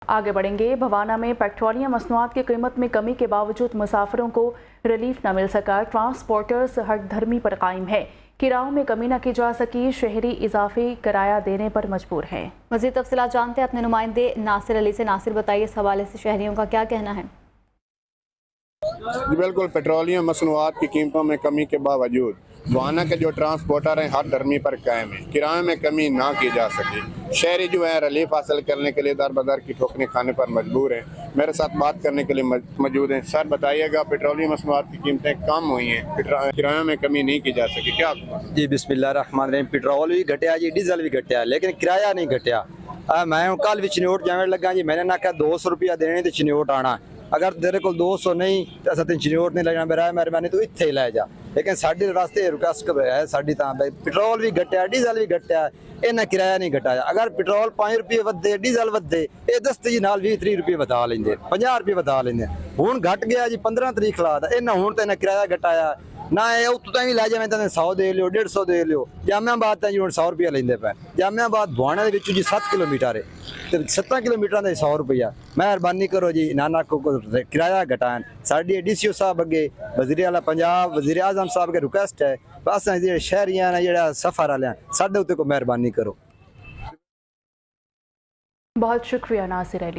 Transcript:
आगे बढ़ेंगे। भवाना में पेट्रोलियम मसनूआत की कीमत में कमी के बावजूद मुसाफिरों को रिलीफ न मिल सका। ट्रांसपोर्टर्स हठधर्मी पर कायम है। किरायों में कमी न की जा सकी। शहरी इजाफी किराया देने पर मजबूर है। मज़ीद तफसीलात जानते हैं अपने नुमाइंदे नासिर अली से। नासिर, बताइए इस हवाले से शहरियों का क्या कहना है? जी बिल्कुल, पेट्रोलियम मसनूआत की कीमतों में कमी के बावजूद भवाना के जो ट्रांसपोर्टर हैं हर धर्मी पर कायम है। किराए में कमी ना की जा सकी। शहरी जो है रिलीफ हासिल करने के लिए दर बदर की ठोकरें खाने पर मजबूर हैं। मेरे साथ बात करने के लिए मौजूद हैं। सर बताइएगा, पेट्रोलियम मसनूआत की कीमतें कम हुई हैं, किराए में कमी नहीं की जा सकी, क्या? जी बिस्मिल्लाहिर्रहमानिर्रहीम। पेट्रोल भी घटिया जी, डीजल भी घटिया, लेकिन किराया नहीं घटिया। मैं कल भी चनोट जाने लगा जी, मैंने ना कहा 200 रुपया देने तो चनोट आना। अगर तेरे को 200 नहीं तो अस तेन चनोट नहीं लगना, मेरा मेहरबानी तू इत्थे लै जा। लेकिन साढ़े रास्ते रिक्वेस्ट है साड़ी तां पेट्रोल भी घटिया, डीजल भी घटिया, इन्हें किराया नहीं घटाया। अगर पेट्रोल 5 रुपये वधे, डीजल वधे, ये 10 तरीक नाल 20-30 रुपये बता लेंगे, 50 रुपये बता लेंगे। हुण घट गया जी 15 तरीक खिला था, इन्हें हुण तो इन्हें किराया घटाया ना। उत्तों भी लै जाए तो 100 दे लियो, 150 दे लियो। जामियाबाद तो जी हम 100 रुपया लेंगे पे। जामियाबाद भवाना के जी 7 किलोमीटर है, तो 7 किलोमीटर का 100 रुपया। मेहरबानी करो जी, नाना को किराया घटाएं। साड़ी DCO साहब अगे, वज़ीर आला पंजाब, वज़ीर आज़म साहब के रिक्वेस्ट है, बस शहरी जो सफर वाले साढ़े उत्ते को मेहरबानी करो। बहुत शुक्रिया नासिर अली।